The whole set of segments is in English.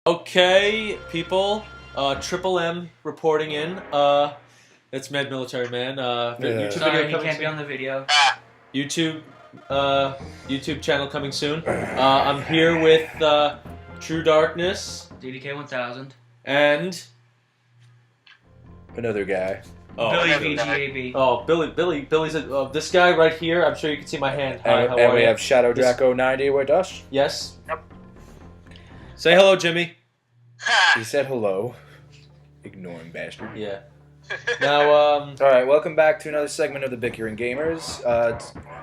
Okay, people. Triple M reporting in. It's MadMilitaryMan. YouTube Sorry, video he coming can't soon. be on the video. YouTube, YouTube channel coming soon. I'm here with True Darkness DDK 1000. and Another guy. Billy VGAB. Billy's this guy right here. I'm sure you can see my hand. Hi, how And are we you? have Shadow Draco 90 with us. Yes. Yep. Say hello, Jimmy. He said hello. Ignoring bastard. Yeah. Now, Alright, welcome back to another segment of the Bickering Gamers.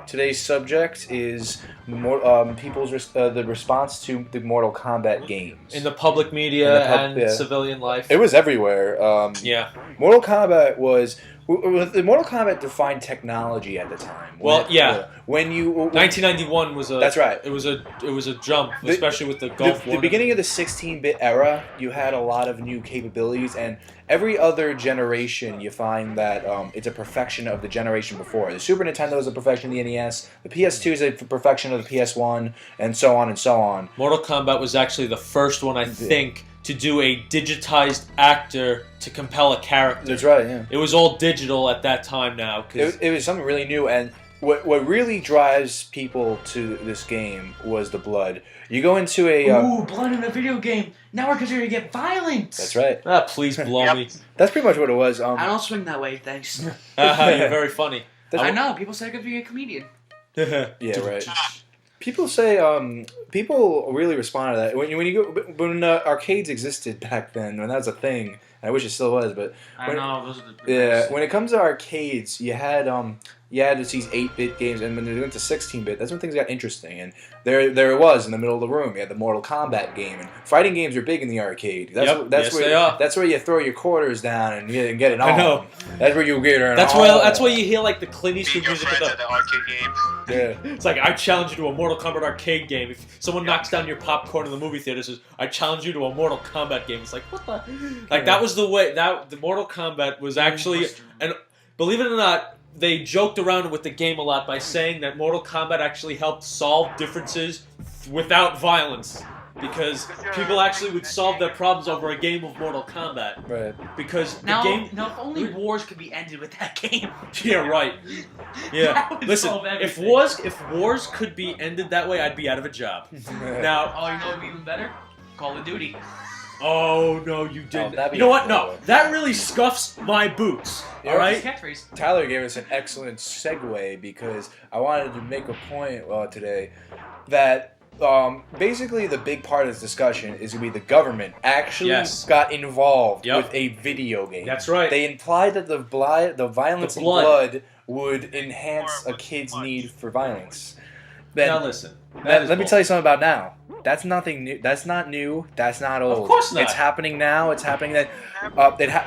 Today's subject is people's the response to the Mortal Kombat games. in the public media and yeah. civilian life. It was everywhere. Yeah. Mortal Kombat was... Mortal Kombat defined technology at the time. Well, yeah. When you... 1991 was a. That's right. It was a jump, especially with the Gulf The War. beginning of the 16-bit era, you had a lot of new capabilities, and every other generation you find that it's a perfection of the generation before. The Super Nintendo is a perfection of the NES, the PS2 is a perfection of the PS1, and so on and so on. Mortal Kombat was actually the first one, I think, to do a digitized actor to compel a character. That's right, yeah. It was all digital at that time now. It was something really new, and what really drives people to this game was the blood. You go into a... Ooh, blood in a video game. Now we're considered to get violent. That's right. Please blow me. That's pretty much what it was. I don't swing that way, thanks. You're very funny. I know. People say I could be a comedian. Yeah, right. People say, people really respond to that. When when arcades existed back then, when that was a thing, I wish it still was, but... I know, those are the... Yeah, when it comes to arcades, you had these 8-bit games, and when they went to 16-bit, that's when things got interesting. And there it was in the middle of the room. You had the Mortal Kombat game, and fighting games are big in the arcade. That's they are. That's where you throw your quarters down and get it on. I know. That's where you get it on. That's where you hear like the Clint Eastwood Beat your music. friends at the arcade game. Yeah. It's like, I challenge you to a Mortal Kombat arcade game. If someone knocks down your popcorn in the movie theater, says, I challenge you to a Mortal Kombat game. It's like, what the? Like, that was the way, the Mortal Kombat was actually, and believe it or not, they joked around with the game a lot by saying that Mortal Kombat actually helped solve differences without violence. Because people actually would solve their problems over a game of Mortal Kombat. Right. Because Now, the game... if only wars could be ended with that game. Yeah, right. Yeah. That would Listen, solve if everything. wars could be ended that way, I'd be out of a job. Now, Oh, you know what would be even better? Call of Duty. oh no, you didn't. that'd be You know what? incredible. No, that really scuffs my boots. Yeah, All His right. catchphrase. Tyler gave us an excellent segue because I wanted to make a point today that basically the big part of this discussion is going to be the government actually got involved with a video game. That's right. They implied that the violence The and blood. blood would enhance a kid's need for violence. Then, Now listen. let me tell you something about now. That's nothing new. That's not new. That's not old. Of course not. It's happening now. It's happening that.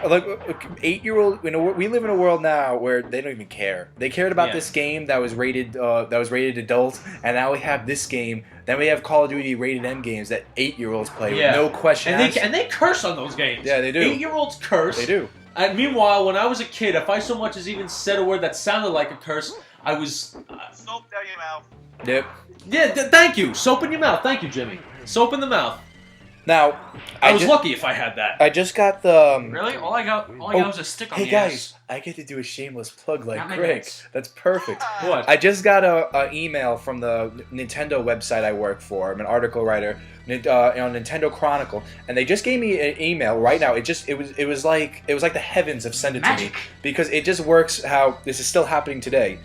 Look, 8-year-old. We live in a world now where they don't even care. They cared about this game that was rated adult, and now we have this game. Then we have Call of Duty rated M games that 8-year-olds play with no question. And they curse on those games. Yeah, they do. 8-year-olds curse. They do. And meanwhile, when I was a kid, if I so much as even said a word that sounded like a curse, I was. Soap down your mouth. Yep. Yeah, thank you. Soap in your mouth. Thank you, Jimmy. Soap in the mouth. Now, I was lucky if I had that. I just got the. Really? All I got was a stick on Hey the guys, ass. I get to do a shameless plug like Not my Greg. notes. That's perfect. What? I just got an email from the Nintendo website I work for. I'm an article writer on Nintendo Chronicle, and they just gave me an email right now. It was like the heavens have sent it to me Magic. because it just works how this is still happening today.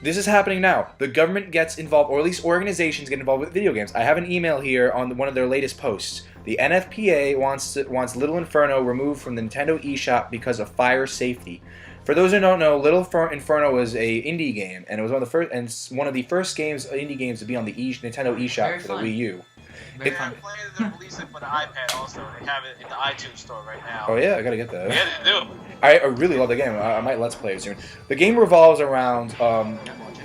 This is happening now. The government gets involved, or at least organizations get involved with video games. I have an email here on one of their latest posts. The NFPA wants Little Inferno removed from the Nintendo eShop because of fire safety. For those who don't know, Little Inferno was a indie game, and it was one of the first indie games to be on the Nintendo eShop Very for fun. the Wii U. Very They're fun. planning to release it for the iPad also. They have it in the iTunes store right now. Oh yeah, I gotta get that. Yeah, they do. I really love the game. I might let's play it soon. The game revolves around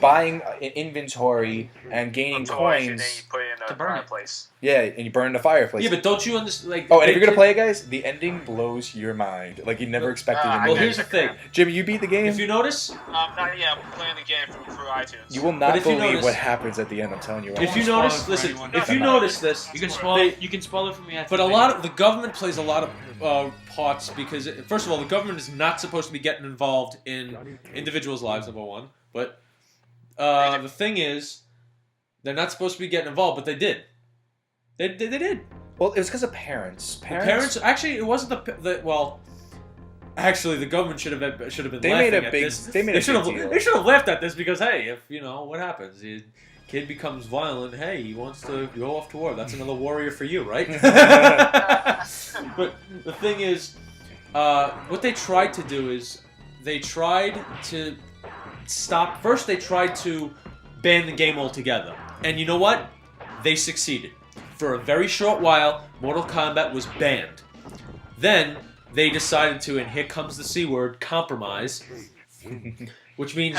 buying inventory and gaining Inventory, and then coins. you put it in To a burn it. fireplace. Yeah, and you burn the fireplace. Yeah, but don't you understand? Like, Oh, and if they you're gonna did- play it, guys, the ending blows your mind. Like you never expected. I in the Well, game. here's the thing. Jimmy, you beat the game. If you notice, Not yet. I'm playing the game through iTunes. You will But not if you believe notice- what happens at the end. I'm telling you. Right if now. you spoil notice, it for listen, anyone. if you I'm not. notice this, You can spoil. They- You can spoil it for me after. but a the lot of the government plays a lot of parts because first of all, the government is not supposed to be getting involved in individuals' lives. Number one, but the thing is, they're not supposed to be getting involved, but they did. They did. Well, it was because of parents. Parents. Actually, it wasn't the well. Actually, the government should have been They laughing made a at big. this. They made a should big have. deal. They should have laughed at this because hey, if what happens, the kid becomes violent. Hey, he wants to go off to war. That's another warrior for you, right? But the thing is, what they tried to do is they tried to stop. First, they tried to ban the game altogether, and you know what? They succeeded. For a very short while, Mortal Kombat was banned. Then they decided to, and here comes the C word, compromise, which means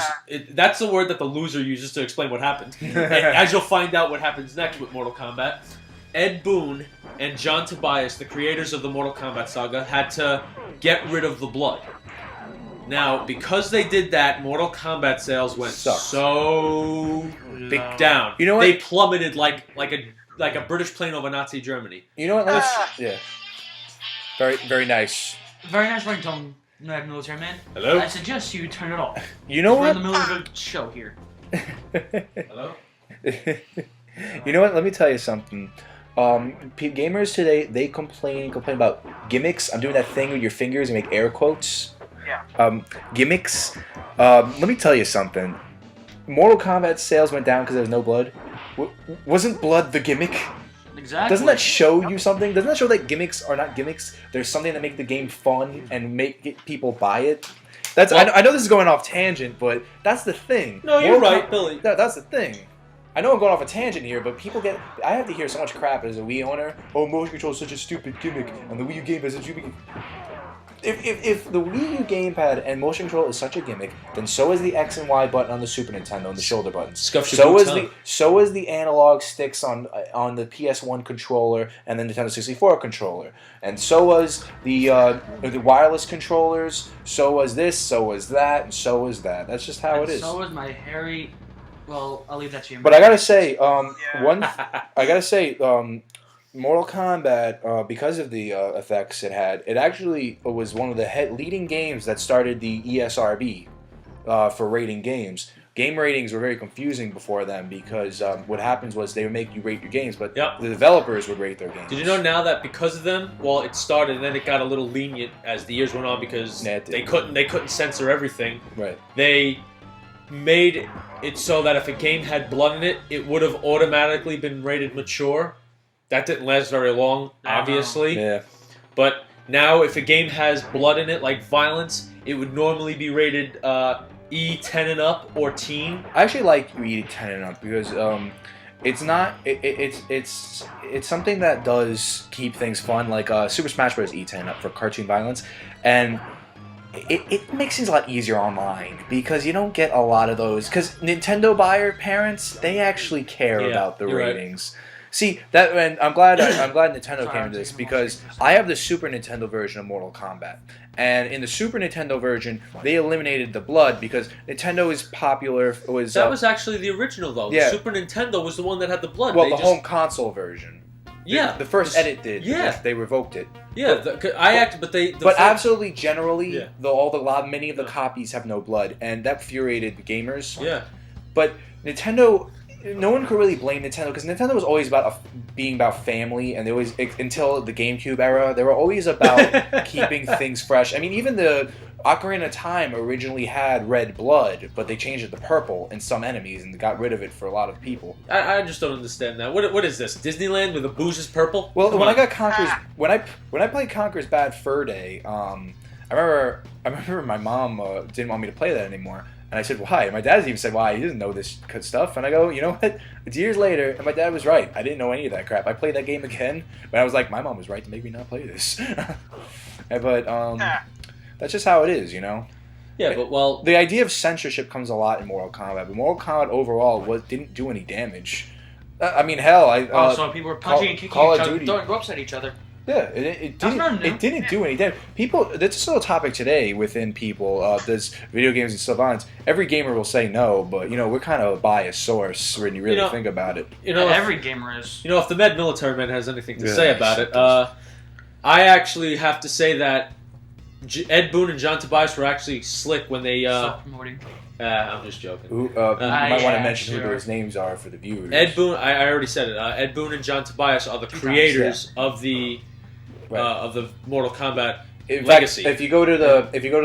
that's the word that the loser uses to explain what happened. And as you'll find out what happens next with Mortal Kombat, Ed Boon and John Tobias, the creators of the Mortal Kombat saga, had to get rid of the blood. Now, because they did that, Mortal Kombat sales went Sucked. so Big down. You know what? They plummeted like a British plane over Nazi Germany. You know what? Yeah. Very, very nice. Very nice ringtone, MadMilitaryMan. Hello? I suggest you turn it off. You know We're in the what? middle of a show here. Hello? You know what? Let me tell you something. Gamers today, they complain about gimmicks. I'm doing that thing with your fingers and make air quotes. Yeah. Gimmicks. Let me tell you something. Mortal Kombat sales went down because there was no blood. Wasn't blood the gimmick? Exactly. Doesn't that show you something? Doesn't that show that gimmicks are not gimmicks? There's something that make the game fun and get people buy it. That's I know this is going off tangent, but that's the thing. No, you're Mortal right, Billy. That's the thing. I know I'm going off a tangent here, but people get. I have to hear so much crap as a Wii owner. Oh, motion control is such a stupid gimmick, and the Wii U game is a stupid. If the Wii U gamepad and motion control is such a gimmick, then so is the X and Y button on the Super Nintendo and the shoulder buttons. Scuffs your So boots, is so is the analog sticks on the PS1 controller and the Nintendo 64 controller, and so was the wireless controllers. So was this. So was that. And so was that. That's just how it is. So was my hairy. Well, I'll leave that to you. But I gotta say, Yeah. Mortal Kombat, because of the effects it had, it actually was one of the leading games that started the ESRB for rating games. Game ratings were very confusing before then because what happens was they would make you rate your games, but Yep. the developers would rate their games. Did you know now that because of them, well, it started and then it got a little lenient as the years went on because Yeah, it did. they couldn't censor everything. Right. They made it so that if a game had blood in it, it would have automatically been rated mature. That didn't last very long, obviously. Yeah. But now, if a game has blood in it, like violence, it would normally be rated E10 and up or teen. I actually like Read 10 and up because it's not it's something that does keep things fun. Like Super Smash Bros. E10 up for cartoon violence, and it makes things a lot easier online because you don't get a lot of those. Because Nintendo buyer parents, they actually care about the you're right. ratings. See that, and I'm glad Nintendo Sorry, came I'm to this taking because I have the Super Nintendo version of Mortal Kombat, and in the Super Nintendo version, they eliminated the blood because Nintendo is popular. That was actually the original, though. Yeah. The Super Nintendo was the one that had the blood. well, They the just- home console version. Yeah. The first edit did. Yeah. They revoked it. Yeah, but they... Absolutely, generally, Yeah. many of the copies have no blood, and that infuriated the gamers. Yeah. But Nintendo, no one could really blame Nintendo because Nintendo was always being about family, and they always until the GameCube era, they were always about keeping things fresh. I mean, even the Ocarina of Time originally had red blood, but they changed it to purple in some enemies and got rid of it for a lot of people. I just don't understand that. What is this? Disneyland where the booze is purple? Well, Come when on. I got Conker's, when I played Conker's Bad Fur Day, I remember my mom didn't want me to play that anymore, and I said why. And my dad even said why. He doesn't know this good stuff, and I go, you know what? It's years later, and my dad was right. I didn't know any of that crap. I played that game again, but I was like, my mom was right to make me not play this. But that's just how it is, you know. Yeah, but well, the idea of censorship comes a lot in Mortal Kombat, but Mortal Kombat overall didn't do any damage. I mean, hell, so people were punching and kicking each other, throwing ropes at each other. Yeah, it didn't do any damage. People, that's still a topic today within people. There's video games and stuff on. Every gamer will say no, but we're kind of a biased source when you really think about it. Every gamer is. If the MadMilitaryMan has anything to say about it, I actually have to say that Ed Boon and John Tobias were actually slick when they. Stop promoting. I'm just joking. You might want to mention who those names are for the viewers. Ed Boon, I already said it. Ed Boon and John Tobias are the creators of the Mortal Kombat legacy. Fact, if you go to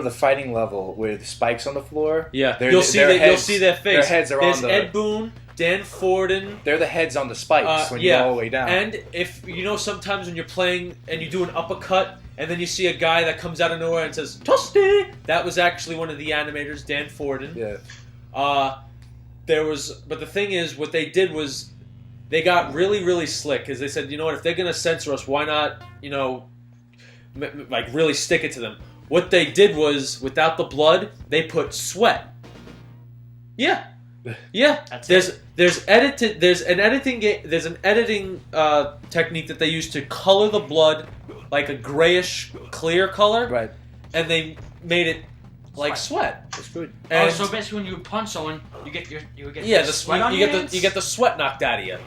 the fighting level with the spikes on the floor, you'll see their face. Their heads are There's on the. Ed Boon, Dan Forden. They're the heads on the spikes when you go all the way down. And if sometimes when you're playing and you do an uppercut. And then you see a guy that comes out of nowhere and says, "Toasty!" That was actually one of the animators, Dan Forden. Yeah. But the thing is, what they did was, they got really, really slick because they said, you know what, if they're gonna censor us, why not, like really stick it to them. What they did was, without the blood, they put sweat. Yeah. Yeah. There's an editing technique that they use to color the blood like a grayish clear color, right? And they made it like sweat. That's good. And so basically, when you punch someone, you get the sweat on your hands? You get the sweat knocked out of you.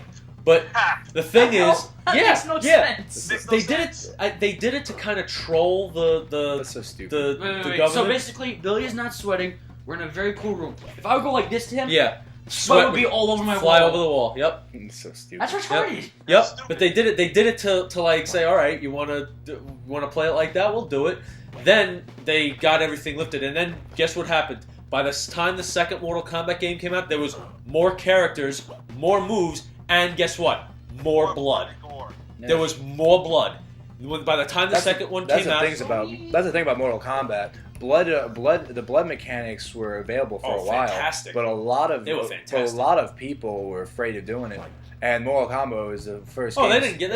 But the thing is, that makes no sense. They did it to kind of troll the That's so stupid. the government. So basically, Billy is not sweating. We're in a very cool room. If I would go like this to him, sweat would be all over my wall. Fly over the wall. Yep. It's so stupid. That's retarded. Yep. But they did it. They did it to like say, all right, you want to play it like that? We'll do it. Then they got everything lifted, and then guess what happened? By the time the second Mortal Kombat game came out, there was more characters, more moves, and guess what? More blood. There was more blood. By the time the second one came out, that's the thing about Mortal Kombat. The blood mechanics were available for a while, fantastic. But a lot of people were afraid of doing it. And Mortal Kombat was the first. They didn't care.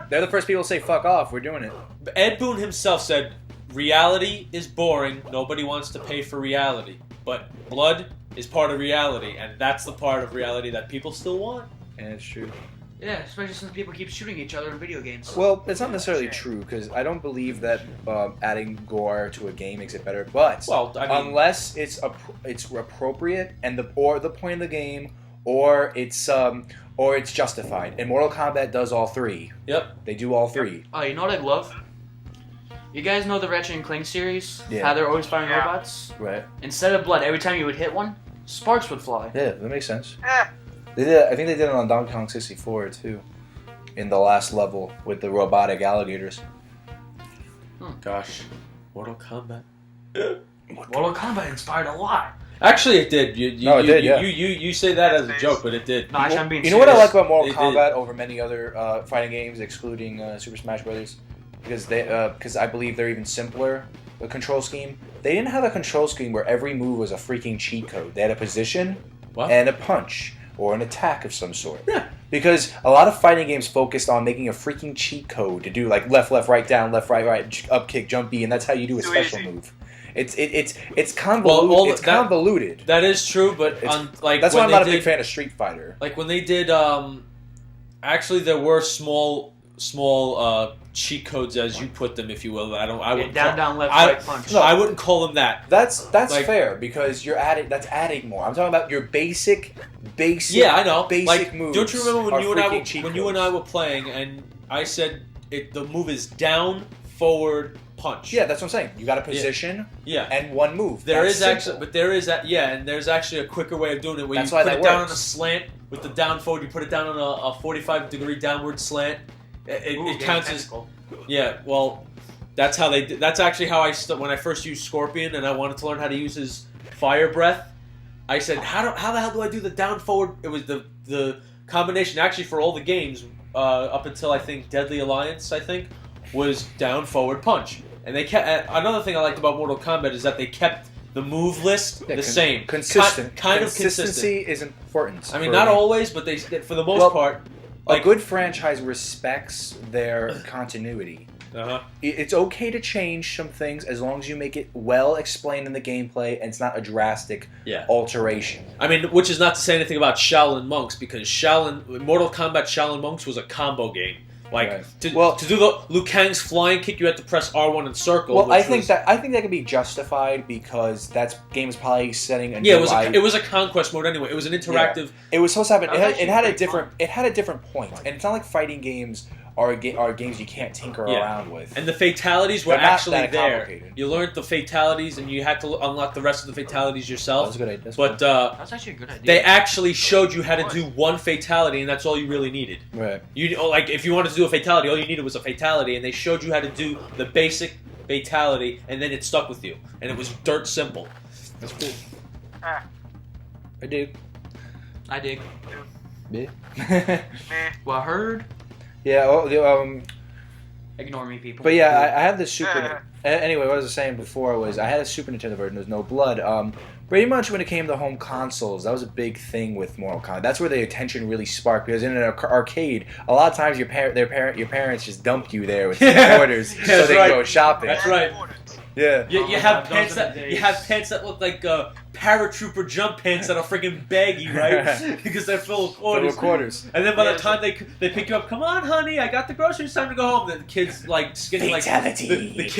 They're the first people to say "fuck off." We're doing it. Ed Boon himself said, "Reality is boring. Nobody wants to pay for reality, but blood is part of reality, and that's the part of reality that people still want." And it's true. Yeah, especially since people keep shooting each other in video games. Well, it's not necessarily true, because I don't believe that adding gore to a game makes it better. But unless it's appropriate and the point of the game, or it's justified. And Mortal Kombat does all three. Yep, they do all three. Oh, you know what I love? You guys know the Ratchet and Clank series? Yeah. How they're always firing robots? Right. Instead of blood, every time you would hit one, sparks would fly. Yeah, that makes sense. They did. I think they did it on Donkey Kong 64 too, in the last level with the robotic alligators. Gosh, Mortal Kombat. Mortal Kombat inspired a lot. Actually, it did. You say that as a joke, but it did. No, actually, I'm being serious. You know what I like about Mortal Kombat over many other fighting games, excluding Super Smash Bros. Because I believe they're even simpler. The control scheme. They didn't have a control scheme where every move was a freaking cheat code. They had a position and a punch. Or an attack of some sort. Yeah. Because a lot of fighting games focused on making a freaking cheat code to do like left, right, down, left, right, up kick, jump B, and that's how you do a special move. It's convoluted. Well, it's convoluted. That is true, but that's why I'm not a big fan of Street Fighter. Like when they did, actually there were small cheat codes, as you put them, if you will. I wouldn't down, left, right, punch. No, I wouldn't call them that. That's fair because that's adding more. I'm talking about your basic. Yeah, I know. Basic moves. Don't you remember when you and I were playing and I said the move is down, forward, punch? Yeah, that's what I'm saying. You got a position. Yeah. And one move. There's actually a quicker way of doing it where you put it down on a slant with the down forward. You put it down on a 45-degree downward slant. It counts as well. That's how they. That's actually how when I first used Scorpion and I wanted to learn how to use his fire breath. I said, how the hell do I do the down forward? It was the combination actually for all the games up until I think Deadly Alliance was down forward punch. And they kept another thing I liked about Mortal Kombat is that they kept the move list the same, consistent. Consistency is important. I mean, not always, but they for the most part. A good franchise respects their continuity. It's okay to change some things as long as you make it well explained in the gameplay and it's not a drastic alteration. I mean, which is not to say anything about Shaolin Monks, because Mortal Kombat Shaolin Monks was a combo game. Like to do the Liu Kang's flying kick, you had to press R1 and circle. Well, I think that can be justified because that game is probably setting a new it was a conquest mode anyway. It was an interactive. It was supposed to happen. It had a different point, and it's not like fighting games are games you can't tinker around with. And the fatalities were actually there. You learned the fatalities, and you had to unlock the rest of the fatalities yourself. That's a good idea. But that's actually a good idea. They actually showed you how to do one fatality, and that's all you really needed. Right. Like if you wanted to do a fatality, all you needed was a fatality, and they showed you how to do the basic fatality, and then it stuck with you, and it was dirt simple. That's cool. I dig. Yeah. Well, I heard. Yeah. Ignore me, people. But yeah, I had the Super. Anyway, what I was saying before was I had a Super Nintendo version. There's no blood. Pretty much when it came to home consoles, that was a big thing with Mortal Kombat. That's where the attention really sparked, because in an arcade, a lot of times your parents just dump you there with quarters so they can go shopping. That's right. Yeah. You have pants that look like paratrooper jump pants that are freaking baggy, right? Because they're full of quarters. And then by the time they pick you up, come on, honey, I got the groceries. Time to go home. The kid's like skinny, fatality. Like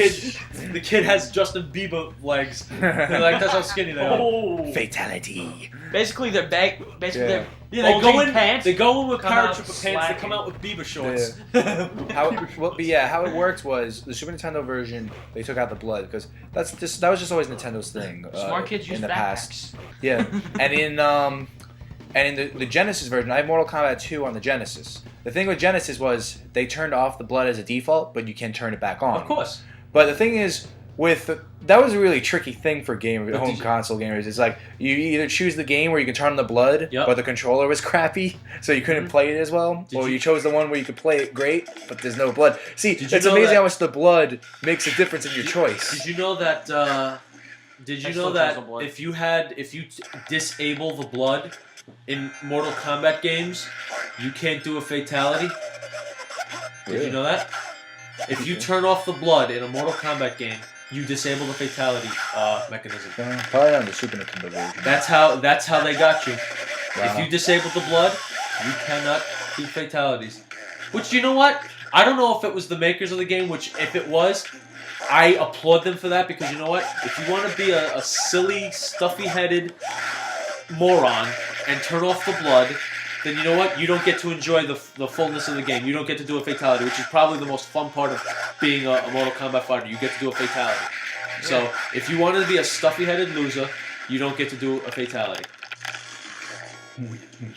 the kid has Justin Bieber legs. They're like, that's how skinny they are. Oh. Fatality. Basically, they're they're they go in pants. They go in with paratrooper pants. They come out with Bieber shorts. Yeah. How it worked was the Super Nintendo version. They took out the blood because that was just always Nintendo's thing. Smart kids use in the backpacks. past. Yeah, and in the Genesis version, I have Mortal Kombat 2 on the Genesis. The thing with Genesis was they turned off the blood as a default, but you can turn it back on. Of course. But the thing is, that was a really tricky thing for home console gamers. It's like you either choose the game where you can turn on the blood, but the controller was crappy, so you couldn't play it as well, or you chose the one where you could play it great, but there's no blood. See, it's amazing how much the blood makes a difference in your choice. Did you know that? If you disable the blood in Mortal Kombat games, you can't do a fatality? Did you know that? If you turn off the blood in a Mortal Kombat game, you disable the fatality mechanism. Probably on the Super Nintendo version. That's how they got you. Wow. If you disable the blood, you cannot do fatalities. Which, you know what? I don't know if it was the makers of the game, which if it was, I applaud them for that, because you know what? If you want to be a silly, stuffy-headed moron and turn off the blood, then you know what? You don't get to enjoy the fullness of the game. You don't get to do a fatality, which is probably the most fun part of being a Mortal Kombat fighter. You get to do a fatality. So, if you wanted to be a stuffy-headed loser, you don't get to do a fatality.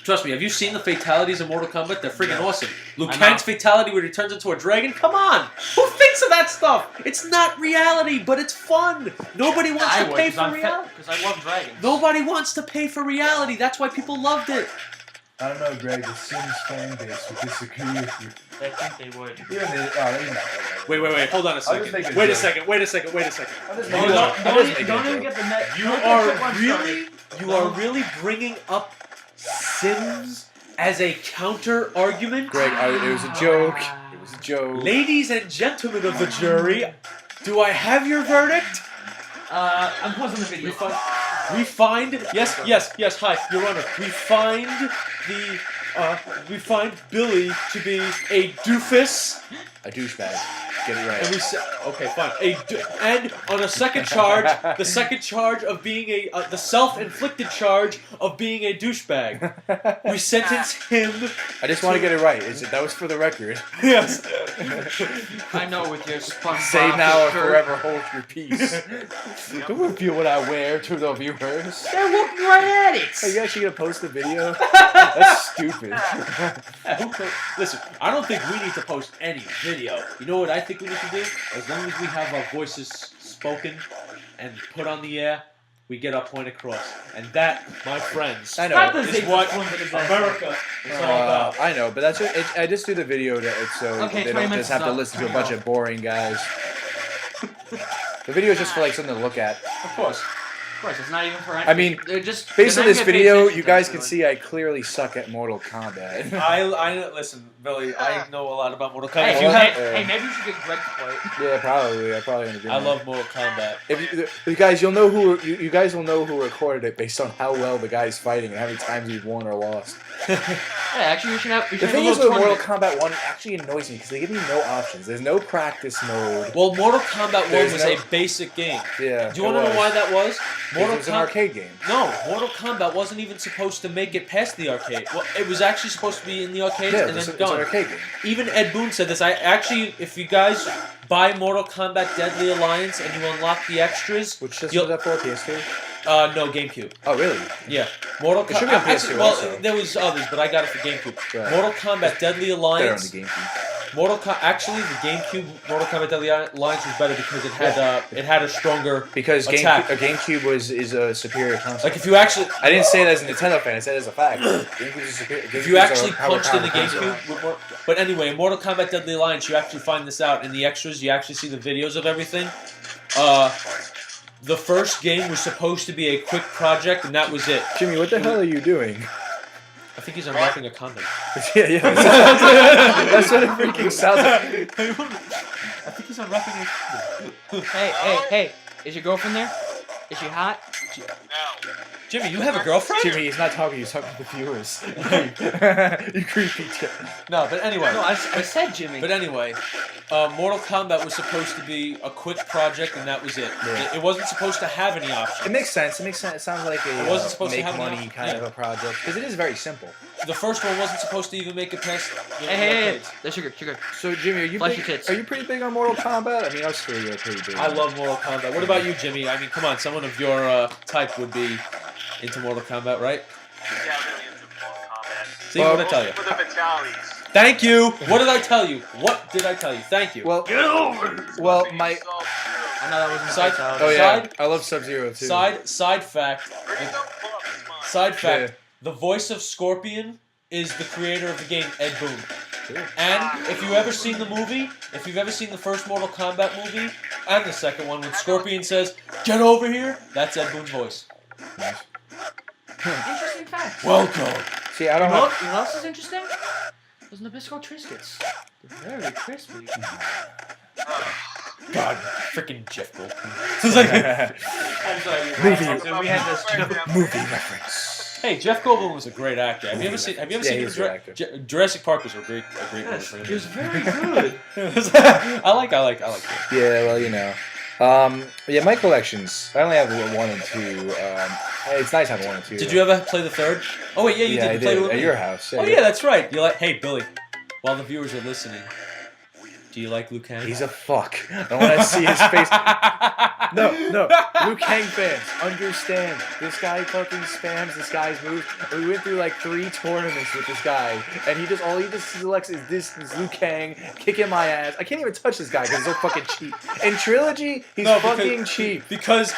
Trust me, have you seen the fatalities in Mortal Kombat? They're freaking awesome. Liu Kang's fatality where he turns into a dragon? Come on! Who thinks of that stuff? It's not reality, but it's fun. Nobody wants to pay for reality. Because I love dragons. Nobody wants to pay for reality. That's why people loved it. I don't know, Greg. The Sims fan base would disagree with you. I think they would. Wait. Hold on a second. Wait a second. Don't even get the net. You are really bringing up Sims as a counter argument? Greg, it was a joke. It was a joke. Ladies and gentlemen of the jury, do I have your verdict? I'm pausing the video. We find yes. Hi, Your Honor. We find Billy to be a doofus, a douchebag. Get it right. And we say, okay, fine. And on a second charge, the second charge of being the self-inflicted charge of being a douchebag. We sentence him. I just want to get it right. That was for the record. Yes. I know with your SpongeBob. Say now or forever hold your peace. Don't reveal what I wear to the viewers. They're looking right at it. Are you actually gonna post the video? That's stupid. Listen, I don't think we need to post any video. You know what I think we need to do? As long as we have our voices spoken and put on the air, we get our point across. And that, my friends, is what America is all about. I know, but that's it. I just do the video so they don't just have to listen to a bunch of boring guys. The video is just for like something to look at. Of course. Of course, it's not even for. I mean, based on this video, you guys can see I clearly suck at Mortal Kombat. I listen. Billy, I know a lot about Mortal Kombat. Hey, If you have, hey, maybe you should get Greg to play it. Yeah, probably. I probably agree. I love Mortal Kombat. If you guys, you'll know you guys will know who recorded it based on how well the guy's fighting and how many times he's won or lost. Yeah, actually, we should have. The thing is with Mortal Kombat 1, it actually annoys me because they give me no options. There's no practice mode. Well, Mortal Kombat 1 There's was a basic game. Yeah. Do you want to know why that was? It was an arcade game. No, Mortal Kombat wasn't even supposed to make it past the arcade. Well, it was actually supposed to be in the arcades and then it's done. an arcade game. Even Ed Boon said this. I actually, if you guys buy Mortal Kombat Deadly Alliance and you unlock the extras, Which system was that for? PS2? No, GameCube. Oh, really? Yeah, Mortal It should be on Kombat. PS2 Well, also. there was others, but I got it for GameCube. Right. Mortal Kombat Deadly Better on Alliance. the GameCube. Actually, the GameCube Mortal Kombat Deadly Alliance was better because it had a stronger Because attack. GameCube is a superior console. Like if you actually I didn't say that as a Nintendo fan. I said it as a fact. GameCube is superior. if you actually GameCube's a punched in the console. GameCube, but anyway, in Mortal Kombat Deadly Alliance, you actually find this out in the extras. You actually see the videos of everything. The first game was supposed to be a quick project, and that was it. Jimmy, what the hell are you doing? I think he's unwrapping a condom. yeah. That's what it freaking sounds like. I think he's unwrapping a condom. Hey, is your girlfriend there? Is she hot? No. Jimmy, you have a girlfriend? Jimmy, he's not talking. He's talking to the viewers. You creepy kid. No, but anyway. No, I said Jimmy. But anyway, Mortal Kombat was supposed to be a quick project, and that was it. Yeah. It wasn't supposed to have any options. It makes sense. It sounds like It a wasn't supposed to make have money enough- kind of yeah. a project because it is very simple. The first one wasn't supposed to even make it past. Hey, there's sugar. So Jimmy, Flash your tits. are you pretty big on Mortal Kombat? I mean, us three are pretty big. I love Mortal Kombat. What about you, Jimmy? I mean, come on, someone of your type would be into Mortal Kombat, right? Yeah, I'm really into Mortal Kombat. See, what did I tell you? For the fatalities. Thank you. What did I tell you? What did I tell you? Thank you. Well, Get over it. Well, Being my- so true. I know that wasn't Side- fatality. Oh yeah, Side- I love Sub-Zero too. Side fact. Bring it up, pull up, it's fine. Side fact. Yeah. The voice of Scorpion is the creator of the game, Ed Boon. Cool. And if you've ever seen the movie, if you've ever seen the first Mortal Kombat movie and the second one, when Scorpion says, "Get over here," that's Ed Boon's voice. Nice. Interesting fact. Welcome. See, I don't You know have. what else is interesting? Those Nabisco Triscuits. They're very crispy. God, freaking Jeff Goldblum. It's like, I'm sorry. Movie. We had this joke. Movie reference. hey, Jeff Goldblum was a great actor. Have you ever seen? Yeah, he was a great actor. Jurassic Park was a great movie Yes, for it him. was very good. I like it. Yeah, well, you know. Yeah, my collections. I only have 1 and 2. It's nice having 1 and 2. Did you ever play the third? Oh wait, yeah, you Yeah, did. I You played it did with at me. your house. Oh yeah, that's right. You like? Hey, Billy. While the viewers are listening, do you like Liu Kang? He's a fuck. I want to see his face. No, Liu Kang fans, understand. This guy fucking spams this guy's moves. We went through like 3 tournaments with this guy, and all he just selects is this Liu Kang kicking my ass. I can't even touch this guy because he's so fucking cheap. In Trilogy, he's fucking cheap. Because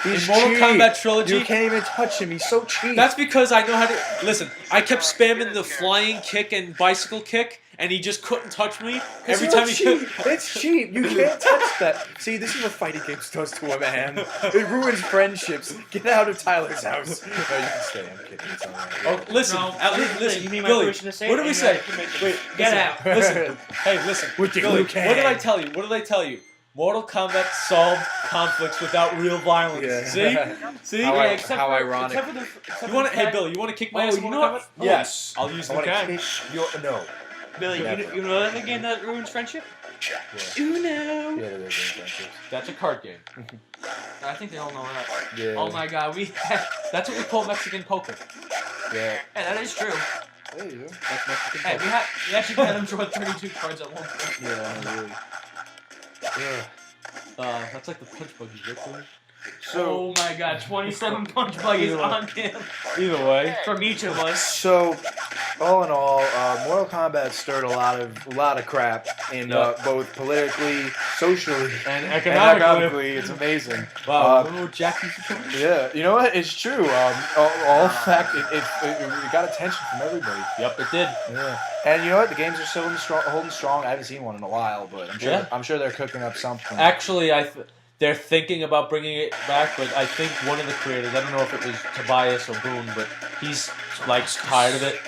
He's in Mortal cheap. Kombat Trilogy, You can't even touch him. He's so cheap. that's because I know how to listen. I kept spamming the flying kick and bicycle kick, and he just couldn't touch me every time he cheap. It's cheap. You can't touch that. See, this is what fighting games does to a man. It ruins friendships. Get out of Tyler's house. No, you can stay. I'm kidding. It's all right. Oh, listen, No, at least listen, you need my Billy. permission to say What it, did we and say? you have permission. Wait, Get listen, out. Listen. Hey, listen, With the Billy. Liu Kang. What did I tell you? What did I tell you? Mortal Kombat solved conflicts without real violence. Yeah. See? How Yeah, I- except how for- ironic. except for the- You want to? Hey, Billy, you want to kick my Oh, ass in you Mortal know what? Kombat? Yes. I'll use I Liu want to Kang. kick your no. Billy, Never. you know the game that ruins friendship? Yeah. Uno. Yeah, there is friendships. That's a card game. I think they all know that. Yeah. Oh my god, That's what we call Mexican poker. Yeah. Hey, that is true. There you go. That's Mexican Hey, poker. we actually had them draw 32 cards at one point. Yeah, really. That's like the punch buggies, right, Billy? Oh my god, 27 punch buggies on him Either way. from each of us. So, all in all, Mortal Kombat stirred a lot of crap in both politically, socially, And and economically. economically. It's amazing. Wow, remember what Jack used to do? Yeah, you know what? It's true. All fact, it got attention from everybody. Yep, it did. Yeah, and you know what? The games are still holding strong. I haven't seen one in a while, but I'm sure they're cooking up something. Actually, they're thinking about bringing it back, but I think one of the creators, I don't know if it was Tobias or Boone, but he's like tired of it.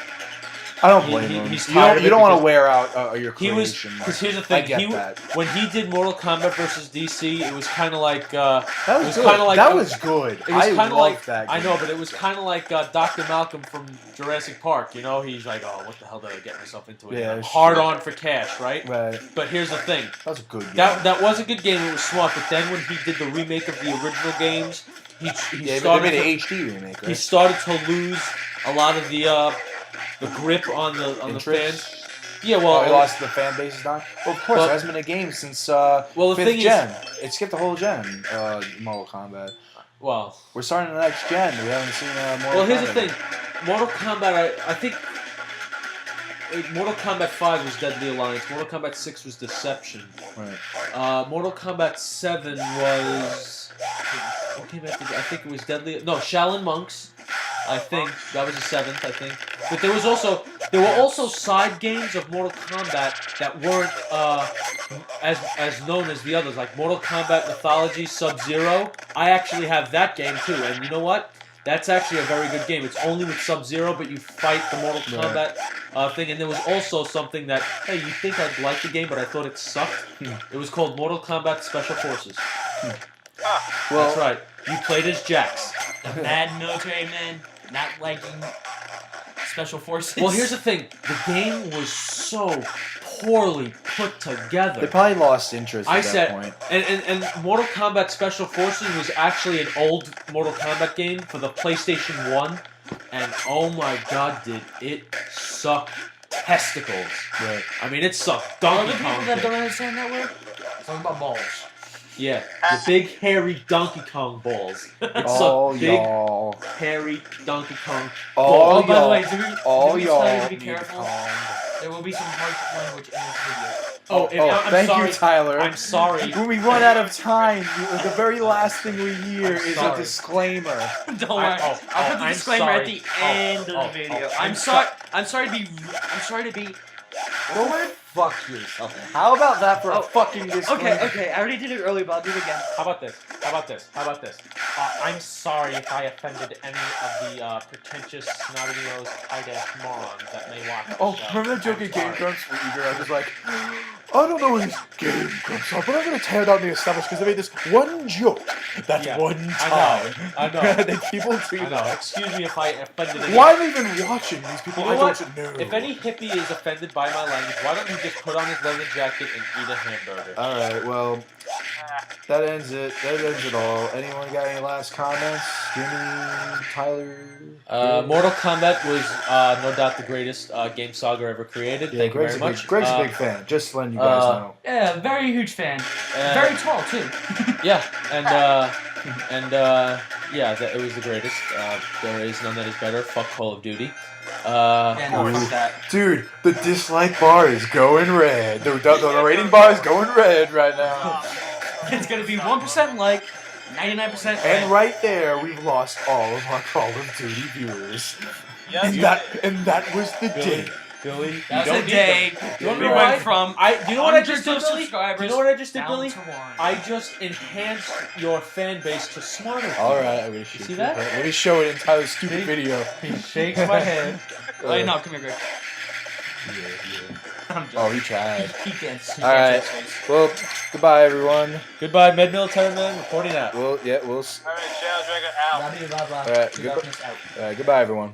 I don't blame him. He's You tired don't, of you it don't want to because wear out your he was creation. because here's the I thing. get that. When he did Mortal Kombat versus DC, it was kind of like That was, it was good. kind of like That was good. It was I kind of loved like that. I Game. know, but it was kind of like Dr. Malcolm from Jurassic Park. You know, he's like, oh, what the hell did I get myself into? Yeah, I'm hard on for cash, right? Right. But here's the thing. That was a good game. That was a good game. It was smart. But then when he did the remake of the original games, he They started made to, an HD remake, right? he started to lose a lot of the grip on the fans. Yeah, well, he lost the fan base's time. Well, of course, well, it hasn't been a game since the 5th thing gen. It skipped the whole gen. Mortal Kombat. Well, We're starting the next gen. We haven't seen Mortal Kombat. well, here's the thing. Mortal Kombat, I think Mortal Kombat 5 was Deadly Alliance. Mortal Kombat 6 was Deception. Right. Mortal Kombat 7 was... What came after? I think it was Deadly... No, Shaolin Monks. I think that was the 7th. I think, but there were also side games of Mortal Kombat that weren't as known as the others, like Mortal Kombat Mythology Sub-Zero. I actually have that game too, and you know what? That's actually a very good game. It's only with Sub-Zero, but you fight the Mortal Kombat thing. And there was also something that, hey, you think I'd like the game, but I thought it sucked. It was called Mortal Kombat Special Forces. Well, that's right. You played as Jax. The MadMilitaryMan not liking special forces. Well, here's the thing. The game was so poorly put together. They probably lost interest at that point. And Mortal Kombat Special Forces was actually an old Mortal Kombat game for the PlayStation 1, and oh my god, did it suck testicles. Right. I mean, it sucked All Donkey the people Kong. that don't understand that word, talking about balls. Yeah, the big hairy Donkey Kong balls. It's Oh, a big y'all. hairy Donkey Kong Oh, Oh, by the way, y'all. do we All tell you y'all. to be careful? There will be some harsh language in this video. I'm thank sorry. you, Tyler. I'm sorry. When we run out of time, the very last thing we hear is a sorry. disclaimer. Don't worry. I'll put the I'm disclaimer sorry. at the end of the video. I'm I'm sorry to be. Go fuck yourself. How about that for a fucking disclaimer? Okay. I already did it earlier, but I'll do it again. How about this? I'm sorry if I offended any of the pretentious, snotty-nosed, high-dash morons that may watch. Oh, remember that joke in Game Grumps where Igor was like, I don't know what these Game Grumps are, but I'm going to tear down the establishment because they made this one joke that one time. I know. That people do I know. that. Excuse me if I offended any. Why am I even watching these people? You know I what? don't know. If any hippie is offended by my language, why don't you just put on his leather jacket and eat a hamburger? Alright, well, that ends it. That ends it all. Anyone got any last comments? Jimmy, Tyler? Mortal Kombat was no doubt the greatest game saga ever created. Yeah, Thank you Greg's very a much. Greg's a big fan, just letting you guys know. Yeah, very huge fan. Very tall too. Yeah, it was the greatest. There is none that is better. Fuck Call of Duty. Yeah, no, fuck that. Dude, the dislike bar is going red. The rating bar is going red right now. It's gonna be 1% like, 99% red. And right there, we've lost all of our Call of Duty viewers. Yes, And that was the day. Billy, That you was don't the need day them. we You know went what? from Do you know what I just did, hundreds of Billy? subscribers Do you know what I just did, down Billy? to 1. I just enhanced your fan base to smarter people. Alright, I'm gonna shoot see you. that? Let me show it in Tyler's stupid See? video. He shakes my head. Wait, no, come here, Greg. I'm joking. Oh, he tried. He can't see Alright. his face. Well, goodbye, everyone. Goodbye, MadMilitaryMan, reporting out. We'll Alright, Shadow Dragon out. Blah, blah, blah. Alright, Darkness out. goodbye, everyone.